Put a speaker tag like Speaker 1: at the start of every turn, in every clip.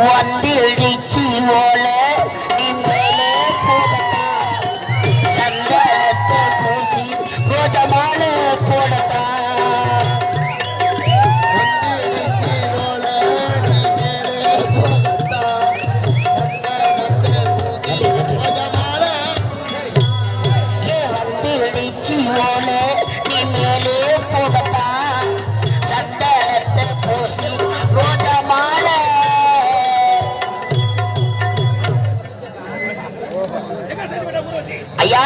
Speaker 1: வந்திழிச்சி ஓல நின்றே போடத்தா சந்தனத்தை பூசி ரோஜமால போடத்தா வந்திழிச்சி ஓல நீ மேலே போடத்தா சந்தனத்தை பூசி ரோஜமால. ஐயா,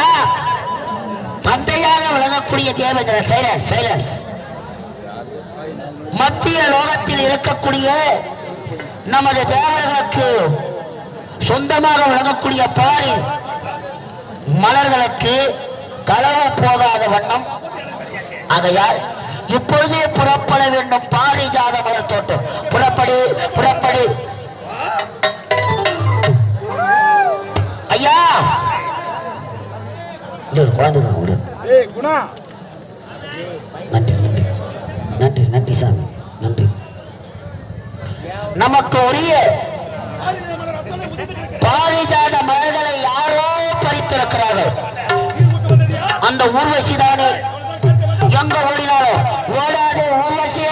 Speaker 1: தந்தையாக விளங்கக்கூடிய தேவேந்திரன் சைலன்ஸ் மத்திய லோகத்தில் இருக்கக்கூடிய நமது தேவர்களுக்கு சொந்தமாக விளங்கக்கூடிய பாரி மலர்களுக்கு களவு போகாத வண்ணம் ஆகையால் இப்பொழுதே புறப்பட வேண்டும். பாரிஜாத மலர் தோட்டம் புறப்படு ஐயா. குழந்தைதான் நன்றி சாமி நன்றி. நமக்கு உரிய பாரிஜாத மலர்களை யாரோ பறித்திருக்கிறார்கள். அந்த ஊர்வசி தானே எங்க ஓடினாலும் ஓடாது ஊர்வசிய.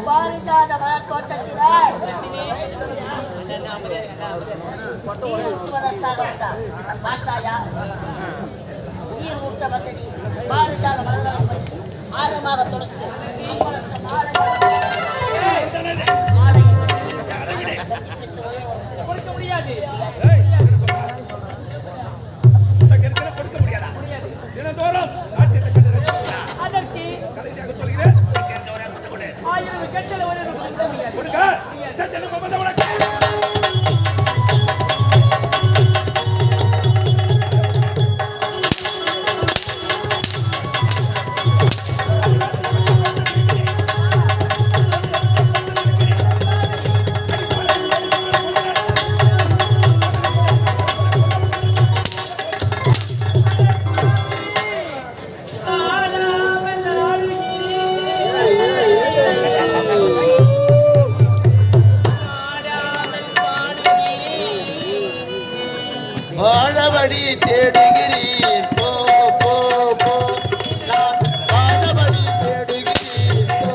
Speaker 1: பாரிஜாத மலர் தோட்டத்திலே நீர் ஊற்றுவதற்காக வந்தார். பார்த்தாயா? நீர் ஊற்ற வந்த நீர் பாரிஜாத மலர்களை வைத்து ஆழமாக தொடுத்து
Speaker 2: வாழவழி தேடுகிறேன் போ போ போ நான் வாழவழி தேடுகிறேன் போ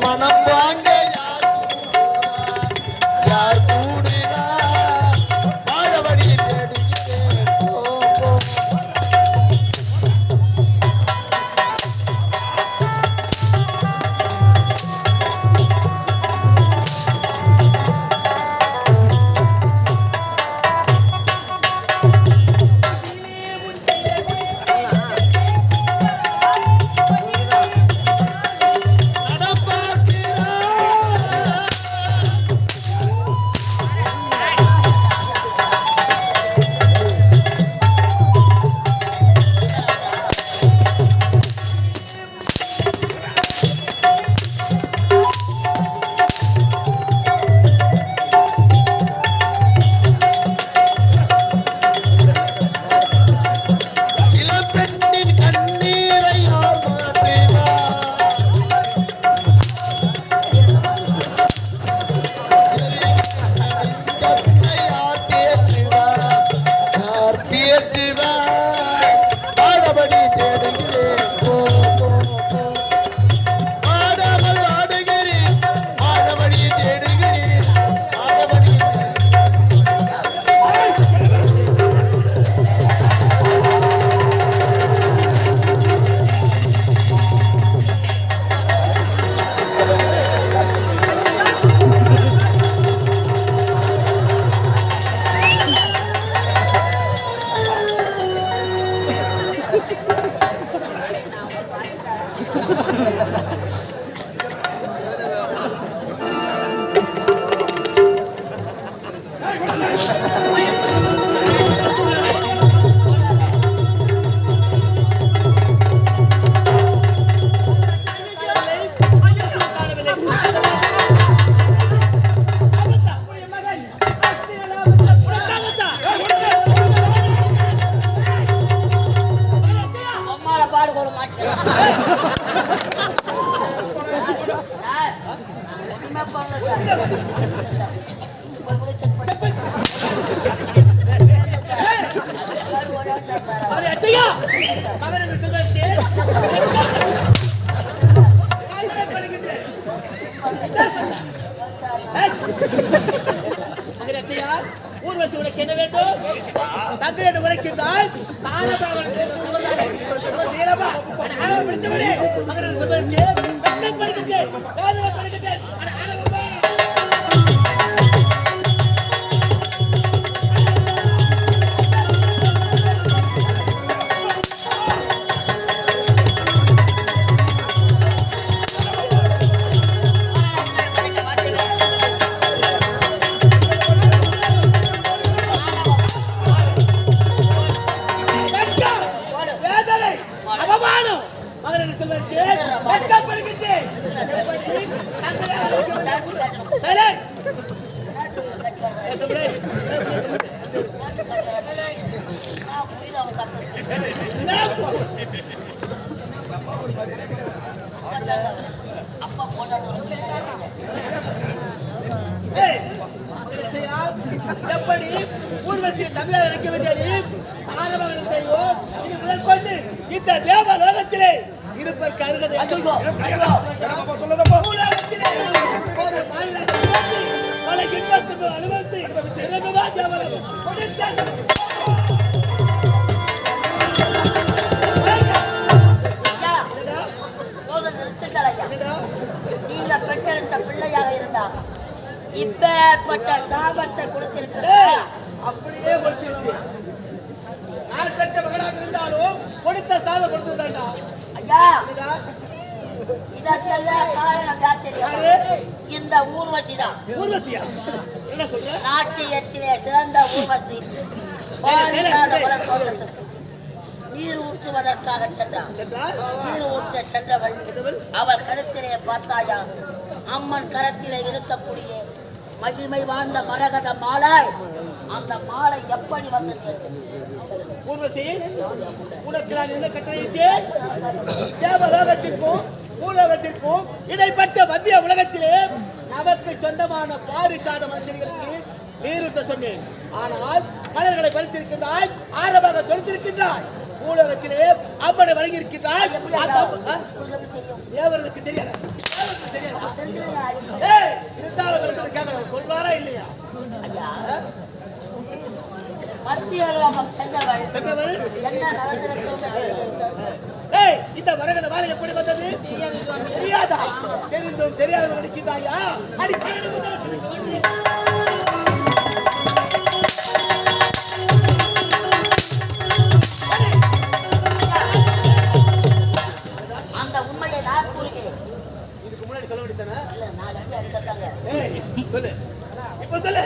Speaker 2: மனம் வாங்க யார் கூடுகிறார் வாழவழி தேடுகிறேன் போ போ
Speaker 3: ஐயா அவர் என்று சொல்வதற்கு ஊர்வசி உனக்கு என்ன வேண்டும்? தந்தை என்று உரைக்கின்றால்
Speaker 1: அப்பா போட்டது
Speaker 3: எப்படி ஊர்வசியை தமிழக வைக்க வேண்டியது ஆரம்பம் செய்வோம். இது முதல் கொண்டு இந்த தேவ லோகத்திலே இருப்பதற்கு அருகதை ஒரு மாநிலத்தை பல இன்பத்துக்கு அனுபவித்து இறங்குவா தேவலோகம்
Speaker 1: நீங்க பெற்றெடுத்த பிள்ளையாக இருந்தா இப்பேற்பட்ட சாபத்தை கொடுத்திருக்கிறேன்.
Speaker 3: அப்படியே கொடுத்திருக்கேன். நான் பெற்ற மகனாக இருந்தாலும் கொடுத்த சாபம் கொடுத்துதாண்டா
Speaker 1: ஐயா. இதற்கெல்லாம் காரணம் யார் தெரியாது? இந்த ஊர்வசி தான்.
Speaker 3: ஊர்வசியா? என்ன சொல்ற?
Speaker 1: நாட்டியத்திலே சிறந்த ஊர்வசி பாரிஜாத மலர் தோட்டத்துக்கு நீர் ஊற்றுவதற்காக சென்றார். நீர் ஊற்ற சென்றவள் அவள் கருத்திலே பார்த்தாயா, அம்மன் கரத்திலே இருக்கக்கூடிய மகிமை வாழ்ந்த மரகத மாலை, அந்த மாலை எப்படி வந்தது?
Speaker 3: ஊர்வசி, உனக்கு நான் என்ன கட்டளையிட்டேன்? தேவலோகத்திற்கும் பூலோகத்திற்கும் இடைப்பட்ட மத்திய உலகத்திலே நமக்கு சொந்தமான பாரிஜாத மலர்களுக்கு நீரூற்ற சொன்னேன். ஆனால் மலர்களை பறித்திருக்கின்றாய், ஆரம்பமாக தொடுத்திருக்கின்றாய். பூலோகத்திலே அப்படி வழங்கியிருக்கின்றாய். தேவர்களுக்கு தெரியாது. சொல்வாரா இல்லையா?
Speaker 1: மத்திய லோகம் சென்றவள் என்ன நடந்திருக்கும்?
Speaker 3: இந்த மரகத மாலை எப்படி வந்தது? தெரியாதா? தெரிந்தும் தெரியாத நினைக்கின்றாயா?
Speaker 1: அந்த உண்மையை நான் கூறுகிறேன்.
Speaker 3: இதுக்கு முன்னாடி சொல்ல வேண்டியதானே?
Speaker 1: இல்ல, நான் அடி அடிச்சாங்க.
Speaker 3: சொல்லு, இப்ப சொல்லு,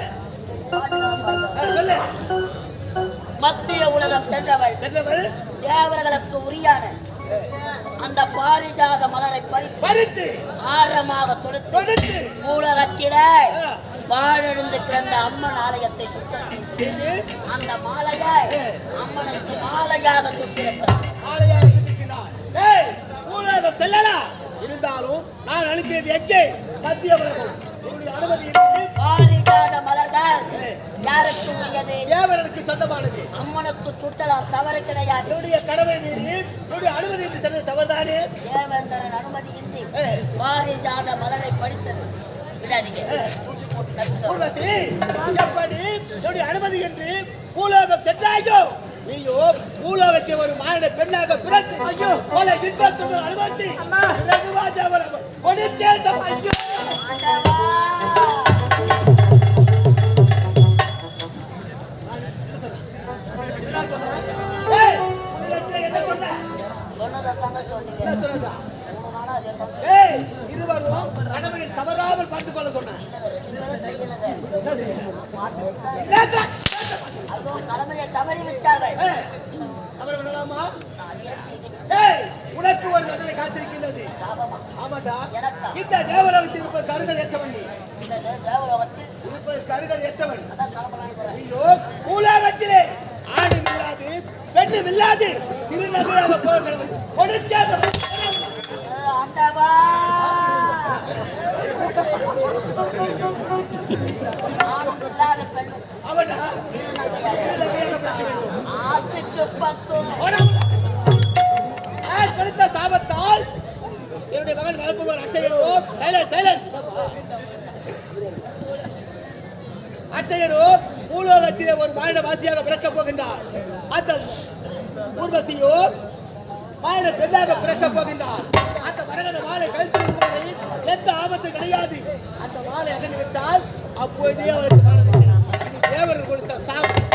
Speaker 3: சொல்லு.
Speaker 1: மத்திய உலகம் சென்றவள் தேவர்களுக்கு உரியான அந்த பாரிஜாத மலரை பறித்து ஆழமாக தொடுத்து உலகத்திலே வாழெழுந்து கிடந்த அம்மன் ஆலயத்தை சுத்தம் செய்து அந்த மாலையை அம்மனுக்கு மாலையாக சுட்டிருக்கிறார்.
Speaker 3: செல்லலாம் இருந்தாலும் நான் அனுப்பியது எங்கே? மத்திய உலகம். அனுமதி
Speaker 1: பாரிஜாத மலர்கள் யாருக்கு உரியது?
Speaker 3: தேவர்களுக்கு சொந்தமானது.
Speaker 1: அம்மனுக்கு சுட்டலாம், தவறு கிடையாது.
Speaker 3: என்னுடைய கடமை மீறி என்னுடைய அனுமதி என்று சொன்னது தவறுதானே?
Speaker 1: தேவேந்திரன் அனுமதி இன்றி பாரிஜாத மலரை படித்தது விடாதீங்க.
Speaker 3: எப்படி என்னுடைய அனுமதி என்று பூலோகம் சென்றாயோ, நீயோ பூலோகத்தை ஒரு மாநில பெண்ணாக பிறந்து பல இன்பத்துக்கு அனுமதி கொடுத்தே இருவரும் கடமையில் தவறாமல் பார்த்துக் கொள்ள சொன்ன
Speaker 1: கடமையை தவறி விட்டார்கள்.
Speaker 3: உனக்கு ஒரு தண்டனை காத்திருக்கின்றது. இந்த தேவலோகத்தில் இருப்பதற்கு அருகல் ஏற்றவன்.
Speaker 1: தேவலோகத்தில்
Speaker 3: இருப்பதற்கு அருகல் ஏற்றவன்.
Speaker 1: பூலோகத்திலே
Speaker 3: ஆணும் இல்லாது பெண்ணும் இல்லாது திருநகையாக போகிறது. கொடுக்காத
Speaker 1: ஆண்டவா, ஆணும் இல்லாத பெண்ணும்
Speaker 3: அவனா
Speaker 1: திருநகையாக ஆத்துக்கு பக்கம்
Speaker 3: அனுப்புவார் அச்சையரோ. சைலன்ஸ். அச்சையரோ பூலோகத்திலே ஒரு மானிட வாசியாக பிறக்கப் போகின்றார். அந்த ஊர்வசியோ மானிட பெண்ணாக பிறக்கப் போகின்றார். அந்த மரகத மாலை கழுத்தில் எந்த ஆபத்து கிடையாது. அந்த மாலை அகன்று விட்டால் அப்போதே அவருக்கு மரணம். இது தேவர்கள் கொடுத்த சாபம்.